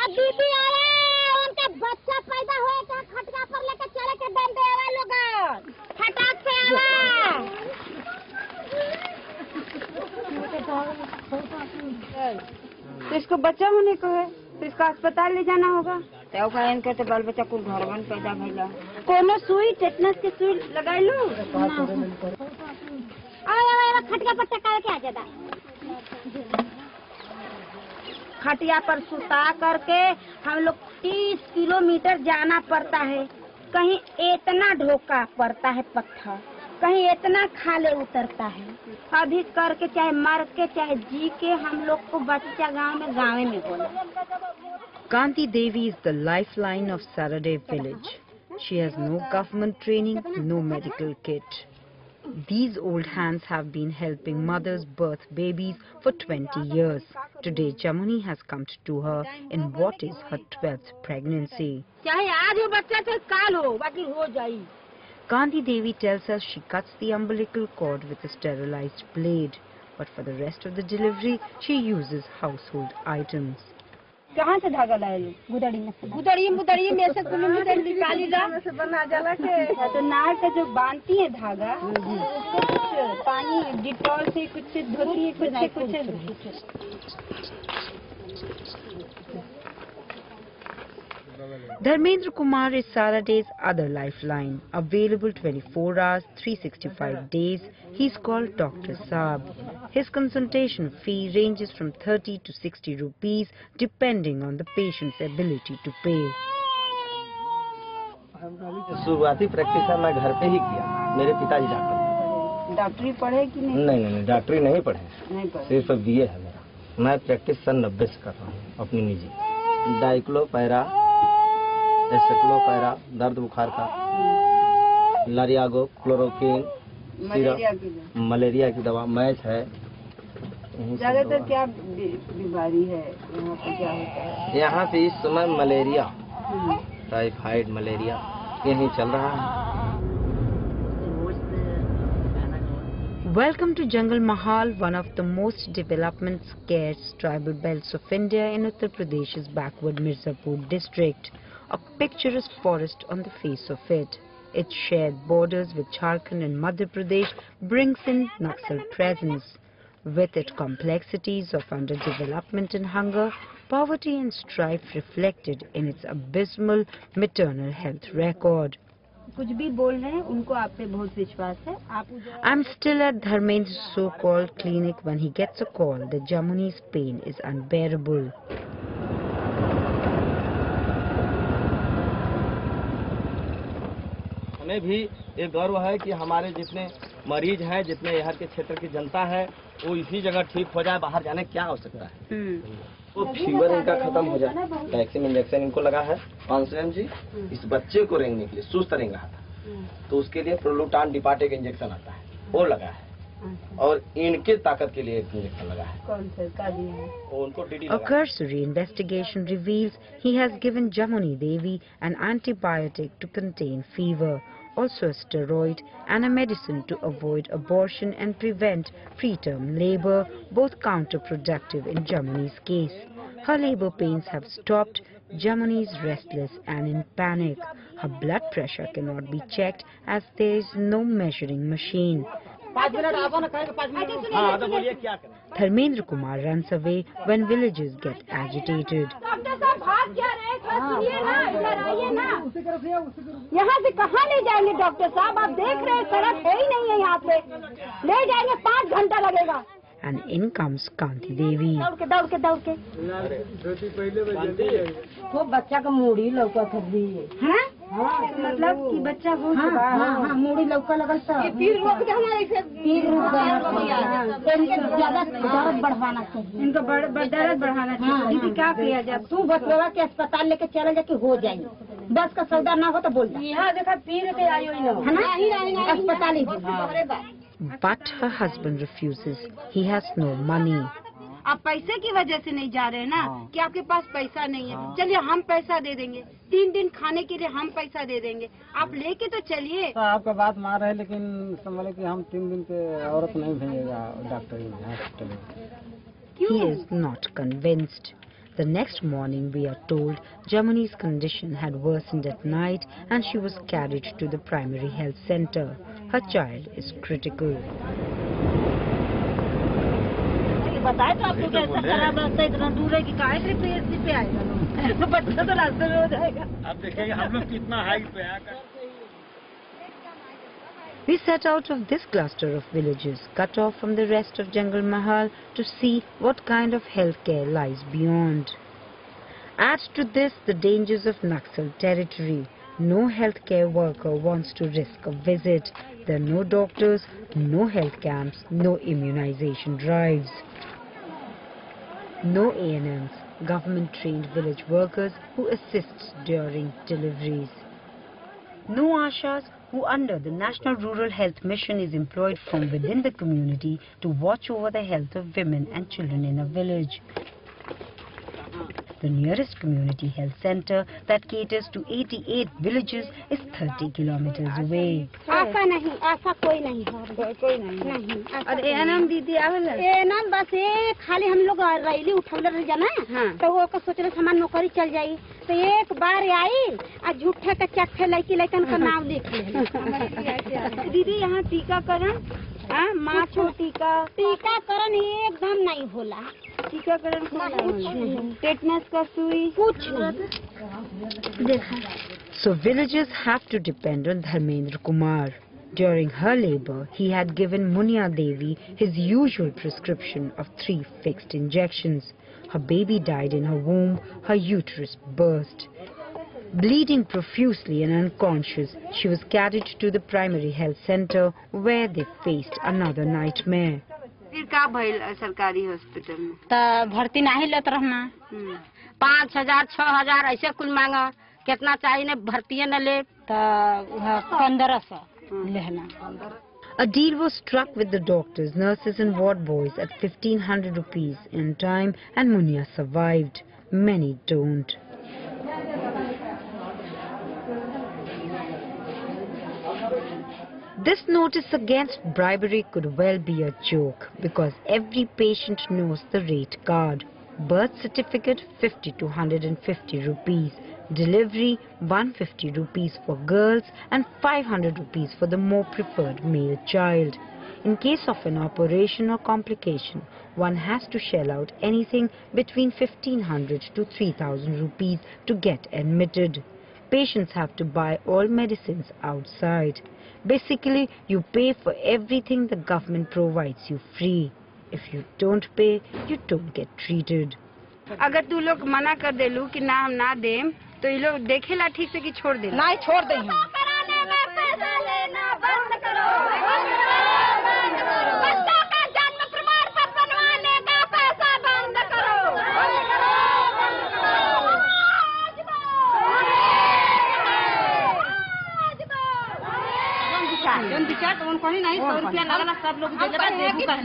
दीदी आए, उनका बच्चा पैदा हुआ था, खटका पर लेकर चले के डंडे आवा लोग, फटाक से आवा। तो इसको बच्चा होने को है, तो इसका अस्पताल ले जाना होगा। तो कहन के तो बाल बच्चा को घर बन पैदा भइला, कोनो सुई टेटनस के सुई लगाई लो। आवा खटका पर टका के आ जाता, खटिया पर सुता करके हम लोग 30 किलोमीटर जाना पड़ता है। कहीं इतना ढोका पड़ता है पत्थर, कहीं इतना खाले उतरता है। अभी करके चाहे मर के चाहे जी के हम लोग को बच्चा गाँव में बोला। Kanti Devi is the lifeline of Saradev village. She has no government training, no medical kit. These old hands have been helping mothers birth babies for 20 years. Today, Jamuni has come to her in what is her 12th pregnancy. चाहे आज हो बच्चा चाहे काल हो, बाकी हो जाए। Kanti Devi tells us she cuts the umbilical cord with a sterilized blade, but for the rest of the delivery, she uses household items. कहाँ से धागा लाए लो? गुदड़ी में ऐसे किलोमीटर निकाली जा बना जाला के। तो नार का जो बांधती है धागा, उसको कुछ पानी डिटॉल से कुछ धोती है, कुछ Dharmendra Kumar is Saradev's other lifeline, available 24 hours, 365 days. He's called Dr. Saab. His consultation fee ranges from 30 to 60 rupees, depending on the patient's ability to pay. शुरुआती प्रैक्टिस मैं घर पे ही किया। मेरे पिताजी डॉक्टर। डॉक्टरी पढ़े कि नहीं? नहीं, डॉक्टरी नहीं पढ़े, सिर्फ बीए है मेरा। मैं प्रैक्टिस सन 90 से कर रहा हूँ अपनी निजी। डाइक्लोपैरा, एसेक्लोपैरा दर्द बुखार का, लारियागो, क्लोरोक्विन, मलेरिया की दवा, मैच है। ज्यादातर क्या बीमारी है यहाँ पे, क्या होता है? यहाँ पे इस समय मलेरिया, टाइफाइड मलेरिया यही चल रहा है। Welcome to Jungle Mahal, one of the most development scarce tribal belts of India in Uttar Pradesh's backward Mirzapur district. A picturesque forest on the face of it. Its shared borders with Jharkhand and Madhya Pradesh brings in Naxal presence. With its complexities of underdevelopment and hunger, poverty and strife reflected in its abysmal maternal health record. कुछ भी बोल रहे हैं, उनको आप पे बहुत विश्वास है। I'm still at Dharmendra's so-called clinic when he gets a call that Jamuni's pain is unbearable. हमें भी एक गर्व है कि हमारे जितने मरीज हैं, जितने यहाँ के क्षेत्र की जनता है, वो इसी जगह ठीक हो जाए। बाहर जाने क्या आवश्यकता है? वो फीवर इनका खत्म हो जाए। वैक्सीन इंजेक्शन इनको लगा है 500 mg। इस बच्चे को रेंगने के लिए, सुस्त रेंग रहा था, तो उसके लिए प्रोलुटान डिपार्टेक इंजेक्शन आता है, वो लगा है। और इनके ताकत के लिए एक इंजेक्शन लगा है। कौन सा का दिया है? उनको DD A cursory investigation reveals he has given Jamuni Devi an antibiotic to contain fever, also a steroid and a medicine to avoid abortion and prevent preterm labor, both counterproductive in Jamuni's case. Her labor pains have stopped. Jamuni is restless and in panic. Her blood pressure cannot be checked as there is no measuring machine. Dharmendra Kumar runs away when villagers get agitated. यहाँ से कहाँ ले जाएंगे doctor साहब? आप देख रहे हैं सड़क है ही नहीं है यहाँ पे। ले जाएंगे 5 घंटा लगेगा। And in comes Kanti Devi. दौड़ के वो बच्चा का मूड़ी लौका थी है, मतलब कि बच्चा हो चुका है। हाँ, मूड़ी लौका लगल था। फिर रुक जाना, ऐसे फिर रुक गया। ज्यादा दर्द बढ़वाना चाहिए, इनको दर्द बढ़ाना चाहिए। दीदी क्या किया जाए? तू बचवा के अस्पताल लेके चले जाके हो जाएंगे। बस का सौदा ना हो तो बोल। यहाँ देखा पीर के आई हुई है ना, अस्पताल ही। But her husband refuses. He has no money. आप पैसे की वजह से नहीं जा रहे हैं ना, कि आपके पास पैसा नहीं है। चलिए हम पैसा दे देंगे, 3 दिन खाने के लिए हम पैसा दे देंगे, आप लेके तो चलिए। तो आपका बात मान रहे हैं, लेकिन समझ कि हम 3 दिन के औरत नहीं भेजेगा डॉक्टर में, हॉस्पिटल में। He is not convinced. The next morning, we are told, Jamuni's condition had worsened at night and she was carried to the primary health center. Her child is critical. बताए तो आपको कैसा खराब रास्ता इतना दूर है कि काहे के पीएचसी पे आएगा तो बच्चा तो रास्ते में हो जाएगा। आप देखेंगे हम लोग कितना हाइट पे आकर। We set out of this cluster of villages, cut off from the rest of Jungle Mahal, to see what kind of healthcare lies beyond. Add to this the dangers of Naxal territory. No healthcare worker wants to risk a visit. There are no doctors, no health camps, no immunization drives. No ANMs, government-trained village workers who assist during deliveries. No Ashas who under the National Rural Health Mission is employed from within the community to watch over the health of women and children in a village. The nearest community health center that caters to 88 villages is 30 kilometers away. ऐसा नहीं, ऐसा कोई नहीं है, कोई नहीं। और ANM दीदी आवेला एएनएम बस ये खाली हम लोग रैली उठौले रह जाना तो वो को सोच रहे हमारी नौकरी चल जाई तो एक बार आई और झूठे के चट्टे लड़की लड़कन का नाम लिख ले। दीदी यहाँ टीकाकरण माछो टीकाकरण एकदम नहीं होला। टीकाकरण टेटनस का सुई कुछ नहीं देखा। So villagers have to depend on Dharmendra Kumar. During her labor, he had given Munia Devi his usual prescription of 3 fixed injections. Her baby died in her womb, her uterus burst. Bleeding profusely and unconscious, she was carried to the primary health center where they faced another nightmare. फिर का भइल सरकारी hospital में तो भर्ती नहीं लेत रहना 5,000 6,000 ऐसे कुल मांगा कितना चाहिए न भर्ती न ले तो 1500 लेना। A deal was struck with the doctors, nurses and ward boys at 1,500 rupees in time, and Munia survived. Many don't. This notice against bribery could well be a joke because every patient knows the rate card. Birth certificate 50 to 150 rupees. Delivery 150 rupees for girls and 500 rupees for the more preferred male child. In case of an operation or complication, one has to shell out anything between 1,500 to 3,000 rupees to get admitted. Patients have to buy all medicines outside. Basically, you pay for everything the government provides you free. If you don't pay, you don't get treated. अगर तू लोग मना कर देलू कि ना हम ना देम तो ये लोग देखेला ठीक से कि छोड़ दे नहीं छोड़ दे कराने में पैसा लेना बंद करो बच्चों का जन्म प्रमाण पत्र बनवाने का पैसा बंद करो जन विचार तो उनको नहीं 100 रुपया लगना सब लोग दे देगा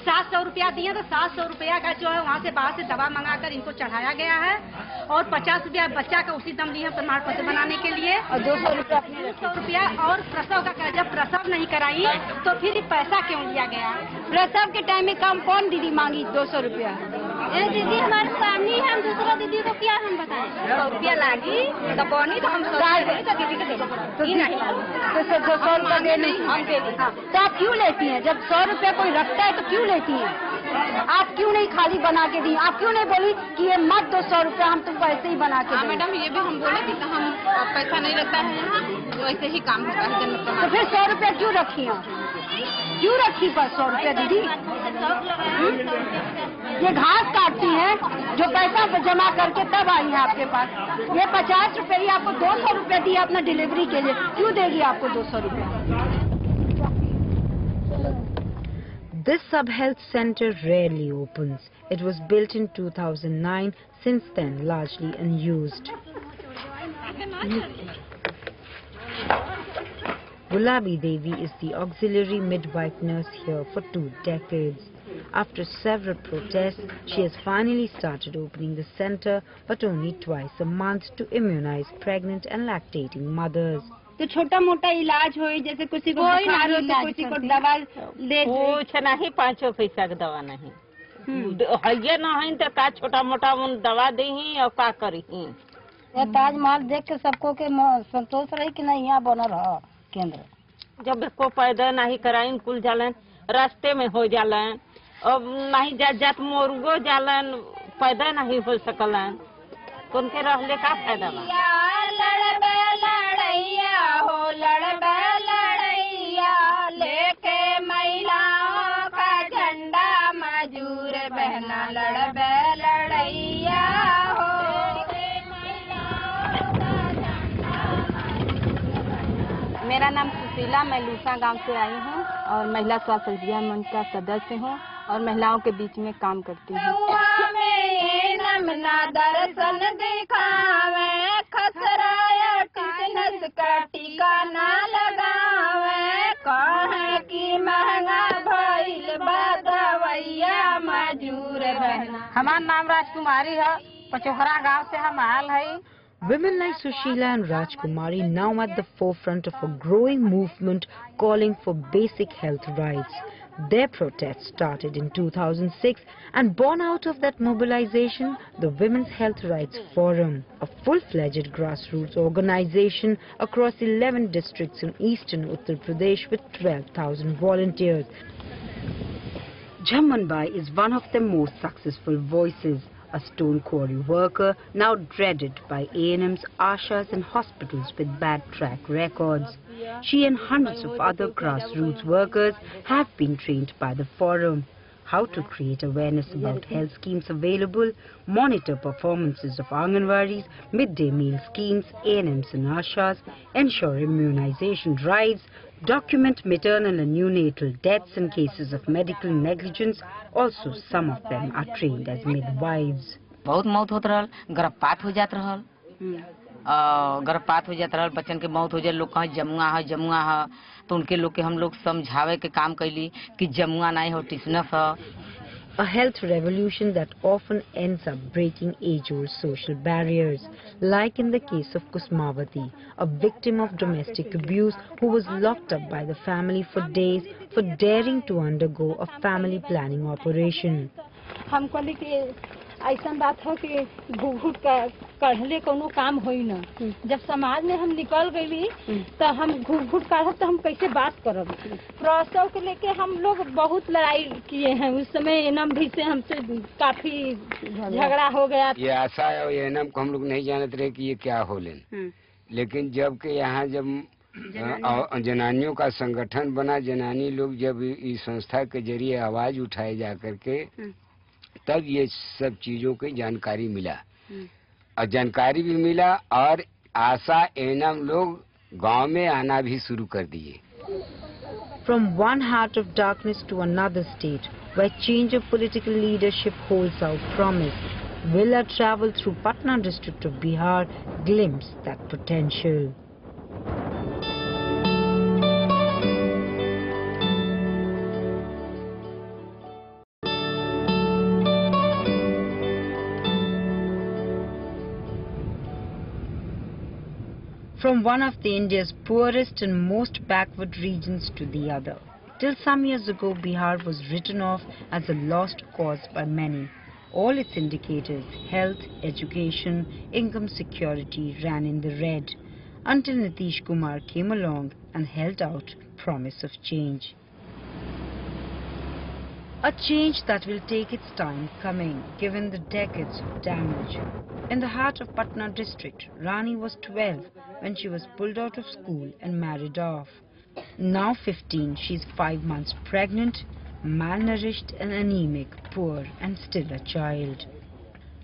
700 रुपया दिए तो 700 रुपया का जो है वहाँ से बाहर से दवा मंगाकर इनको चढ़ाया गया है और 50 रुपया बच्चा का उसी दम लिए प्रमाण पत्र बनाने के लिए और 200 रुपया और प्रसव का जब प्रसव नहीं कराई तो फिर पैसा क्यों लिया गया? प्रसव के टाइम में कम कौन दीदी मांगी 200 रुपया? दीदी हमारे सामने हम दूसरा दीदी को क्या हम बताएं 100 रुपया लागी तो कौन तो हम दीदी के तो 200 रुपया दे नहीं तो आप क्यों लेती हैं? जब 100 रुपया कोई रखता है तो क्यों लेती हैं? आप क्यों नहीं खाली बना के दी? आप क्यों नहीं बोली कि ये मत 200 रुपया हम तुमको ऐसे ही बना के? मैडम ये भी हम बोले कि हम पैसा नहीं लगता है यहाँ तो ऐसे ही काम होता है जन्म प्रमाण। तो फिर 100 रुपया क्यों रखी हैं? क्यों रखी पर 100 रुपया दीदी? ये घास काटती हैं जो पैसा जमा करके तब आई है आपके पास। ये 50 रुपये ही आपको 200 रुपया दिया अपना डिलीवरी के लिए, क्यों देगी आपको 200 रुपया? This sub-health center rarely opens. It was built in 2009, since then largely unused. Gulabi Devi is the auxiliary midwife nurse here for 2 decades. After several protests, she has finally started opening the center, but only twice a month to immunize pregnant and lactating mothers. तो छोटा मोटा इलाज हो जैसे किसी को बुखार हो तो किसी को दवा दे कुछ नहीं 5 पैसा का दवा नहीं है ना है तो का छोटा मोटा दवा दी और का करी। ये ताजमहल देख के सबको के संतोष रही कि नहीं यहाँ बनल है केंद्र। जब इसको पैदा नहीं कराइन कुल जालन रास्ते में हो जालन, अब नहीं जात मोरुगो जालन पैदा नहीं हो सकलन, तो उनके रहले का फायदा बा। लड़बे लड़ैया हो लड़बे लड़ैया लेके महिलाओं का झंडा मजूर बहना लड़बे लड़ैया हो। मेरा नाम सुशीला, मैं लूसा गांव से आई हूँ और महिला स्वास्थ्य अभियान मंच का सदस्य हूँ और महिलाओं के बीच में काम करती हूँ। दर्शन दिखावे खसराया टिकनस का टीका ना लगावे, कहे की महंगा भइल बा दवैया मजूर बहना। हमारा नाम राजकुमारी है, पचोहरा गांव से हम आयल है। Women like Sushila and Rajkumari now at the forefront of a growing movement calling for basic health rights. Their protest started in 2006 and born out of that mobilization, the Women's Health Rights Forum, a full-fledged grassroots organization across 11 districts in eastern Uttar Pradesh with 12,000 volunteers. Jhamman Bai is one of their most successful voices. A stone quarry worker now dreaded by ANMs, ASHAs and hospitals with bad track records. She and hundreds of other grassroots workers have been trained by the forum. How to create awareness about health schemes available, monitor performances of Anganwadis, midday meal schemes, ANMs and ASHAs, ensure immunization drives, document maternal and neonatal deaths and cases of medical negligence. Also, some of them are trained as midwives. बहुत मौत होत रहल, गर्भपात हो जात रहल, गर्भपात हो जात रहल, बच्चन के मौत हो जाए, लोग कहे जमुआ है, तो उनके लोग के हम लोग समझावे के काम कैली कि जमुआ नहीं हो टिसनस है। A health revolution that often ends up breaking age-old social barriers, like in the case of Kusmavati, a victim of domestic abuse who was locked up by the family for days for daring to undergo a family planning operation. हमको लेके ऐसा बात हो कि घूट का कढ़ले कोनो काम होई ना, जब समाज में हम निकल गई तो हम घूट काढ़ब तो हम कैसे बात करब। प्रसव के लेके हम लोग बहुत लड़ाई किए हैं, उस समय एनम भी से हमसे काफी झगड़ा हो गया। ये आशा और एनम को हम लोग नहीं जानते रहे कि ये क्या हो लेन, लेकिन जब के यहाँ जब जनानियों का संगठन बना, जनानी लोग जब इस संस्था के जरिए आवाज उठाए जा करके, तब ये सब चीजों की जानकारी मिला और जानकारी भी मिला और आशा एनम लोग गांव में आना भी शुरू कर दिए। From one heart of darkness to another state, where change of political leadership holds out promise, will a travel through Patna district of Bihar glimpse that potential. From one of the India's poorest and most backward regions to the other. Till some years ago, Bihar was written off as a lost cause by many. All its indicators, health, education, income security, ran in the red, until Nitish Kumar came along and held out promise of change. A change that will take its time coming, given the decades of damage. In the heart of Patna district, Rani was 12 when she was pulled out of school and married off. Now 15, she's 5 months pregnant, malnourished and anemic, poor and still a child.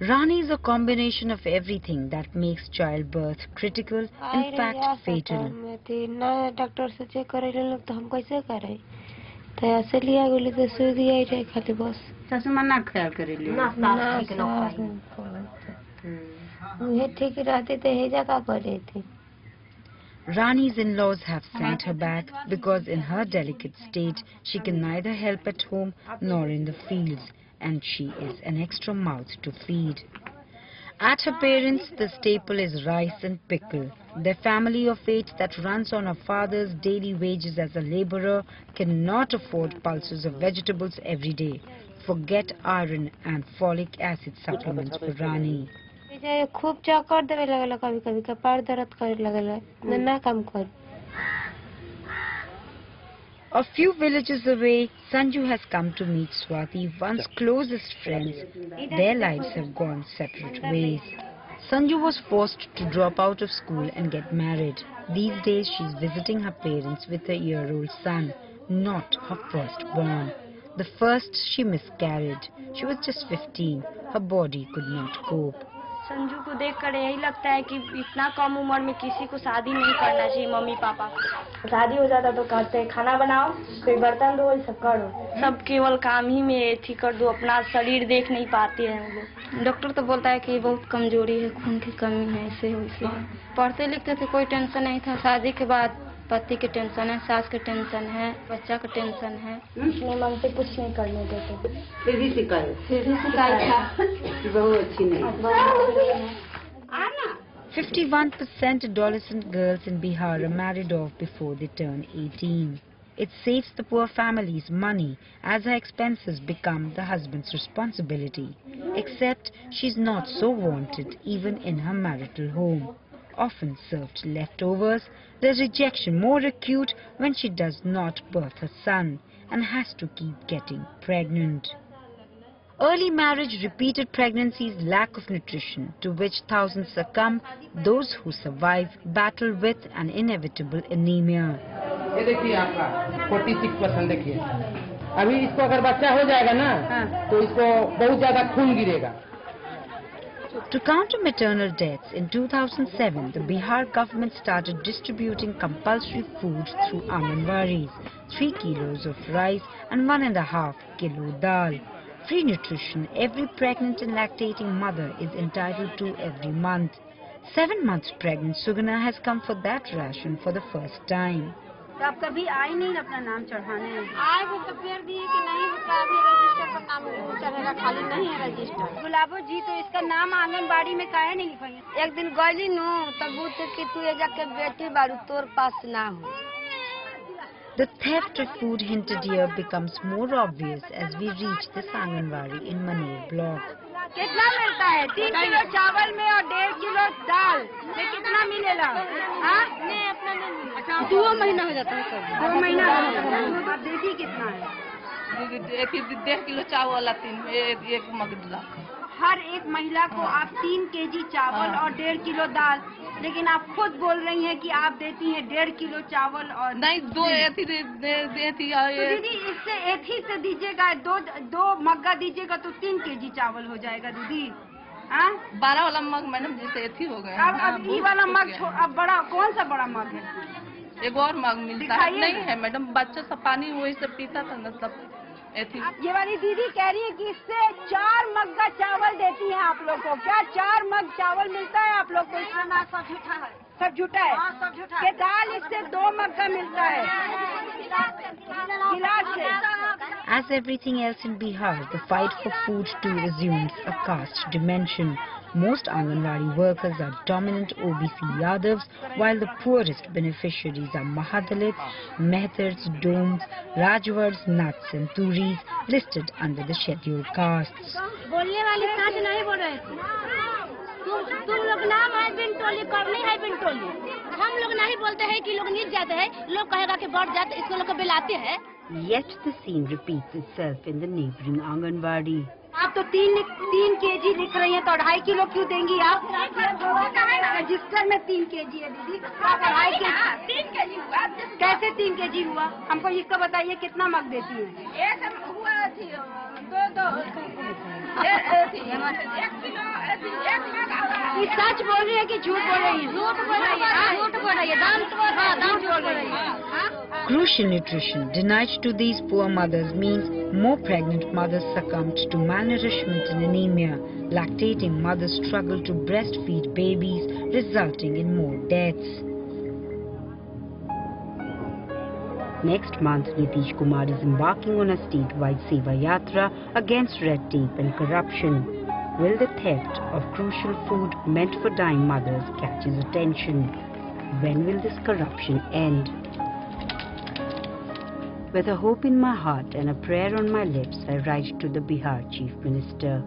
Rani is a combination of everything that makes childbirth critical, in fact fatal. Doctor से check करे लोग तो हम कैसे करे, तो ऐसे लिया गोली तो सुई दिया ही खाली बस। ससुर ना ख्याल करे ले मुझे ठीक रहते तो हे जगह करे थे। Rani's in-laws have sent her back because in her delicate state she can neither help at home nor in the fields, and she is an extra mouth to feed. At her parents', the staple is rice and pickle. Their family of 8 that runs on her father's daily wages as a laborer cannot afford pulses of vegetables every day. Forget iron and folic acid supplements for Rani. खूब चक्कर देवे लगेला, कभी कभी कपार दर्द करे लगेला, ना काम कर. A few villages away, Sanju has come to meet Swati, once closest friends. Their lives have gone separate ways. Sanju was forced to drop out of school and get married. These days she is visiting her parents with a year-old son, not her firstborn. The first she miscarried. She was just 15. Her body could not cope. Sanju को देखकर यही लगता है कि इतना कम उम्र में किसी को शादी नहीं करना चाहिए. मम्मी पापा शादी हो जाता तो कहते हैं खाना बनाओ, कोई बर्तन धो, सब करो. सब केवल काम ही में एथी कर दो, अपना शरीर देख नहीं पाते हैं लोग. डॉक्टर तो बोलता है कि बहुत कमजोरी है, खून की कमी है, ऐसे वैसे. पढ़ते लिखते थे, कोई टेंशन नहीं था. शादी के बाद पति के टेंशन है, सास के टेंशन है, बच्चा का टेंशन है. अपने मन से कुछ नहीं करने देते. फिर भी शिकायत था. बहुत अच्छी नहीं. 51% adolescent girls in Bihar are married off before they turn 18. It saves the poor families money as her expenses become the husband's responsibility. Except she's not so wanted even in her marital home. Often served leftovers, there's rejection more acute when she does not birth her son and has to keep getting pregnant. Early marriage, repeated pregnancies, lack of nutrition, to which thousands succumb. Those who survive battle with an inevitable anemia. ये देखिए आपका 46% देखिए. अभी इसको अगर बच्चा हो जाएगा ना, तो इसको बहुत ज़्यादा खून गिरेगा. To counter maternal deaths, in 2007, the Bihar government started distributing compulsory food through Anganwadis, 3 kilos of rice and 1.5 kilo dal. Free nutrition every pregnant and lactating mother is entitled to every month. 7 months pregnant Sugana has come for that ration for the first time. आप कभी आई नहीं अपना नाम चढ़ाने? आए वो तो फिर दिए कि नहीं होता, अभी रजिस्टर पर नाम चढ़ेगा, खाली नहीं है रजिस्टर. गुलाबो जी तो इसका नाम आंगनबाड़ी में काहे नहीं लिखाई? एक दिन गली नो तब कि तू ये जाके बेटी बारू तोर पास ना हो. The theft of food hinted here becomes more obvious as we reach this Anganwadi in Maner block. कितना मिलता है? 3 किलो चावल में और 1.5 किलो दाल में कितना मिलेगा? नहीं अपना नहीं. 2 महीना हो जाता है. 2 महीना हो जाता है. आप देखिए कितना है. 1.5 किलो चावल, 1 मग दाल. हर एक महिला को आप 3 केजी चावल और 1.5 किलो दाल, लेकिन आप खुद बोल रही हैं कि आप देती हैं 1.5 किलो चावल और नहीं 2 एथी देती है. तो दीदी इससे एथी से दीजिएगा, 2 मग्गा दीजिएगा तो 3 केजी चावल हो जाएगा दीदी. 12 वाला मग मैडम जैसे एथी हो गया. अब ये वाला मग अब बड़ा, कौन सा बड़ा मग है? एक और मग मिलता है. नहीं है मैडम, बच्चा सब पानी वही से पीता था ना सब. ये वाली दीदी कह रही है कि इससे 4 मग्गा चावल देती हैं आप लोग को. क्या 4 मग चावल मिलता है आप लोग को? इसमें सब झूठा है. सब झूठा है. सब झूठा है. ये दाल इससे 2 मग्गा मिलता है गिलास से. As everything else in Bihar, the fight for food too assumes a caste dimension. Most Anganwadi workers are dominant OBC Yadavs, while the poorest beneficiaries are Mahadalits, Mehtars, Domes, Rajwars, Nats and Turis, listed under the scheduled castes. बोलने वाले सच नहीं बोल रहे. तुम लोग नाम है बिनटोली, करनी है बिनटोली. हम लोग नहीं बोलते हैं कि लोग नीच जाते हैं. लोग कहेगा कि बढ़ जाते, इसको लोग बिलाते हैं. Yet the scene repeats itself in the neighboring Anganwadi. आप तो 3 केजी लिख रही हैं, तो 2.5 किलो क्यों देंगी आप? रजिस्टर में 3 केजी है दीदी. 2.5 केजी. 3 केजी हुआ. कैसे 3 केजी हुआ? हमको इसका बताइए कितना मग देती है? एक हुआ थी 2 1 किलो. ये सच बोल रही है कि झूठ बोल रही है? झूठ बोल रही है. झूठ बोल रही है. दाम बोल रही है. Crucial nutrition denied to these poor mothers means more pregnant mothers succumbed to malnourishment and anemia. Lactating mothers struggle to breastfeed babies, resulting in more deaths. Next month, Nitish Kumar is embarking on a statewide Seva Yatra against red tape and corruption. Will the theft of crucial food meant for dying mothers catch his attention? When will this corruption end? With a hope in my heart and a prayer on my lips, I write to the Bihar Chief Minister.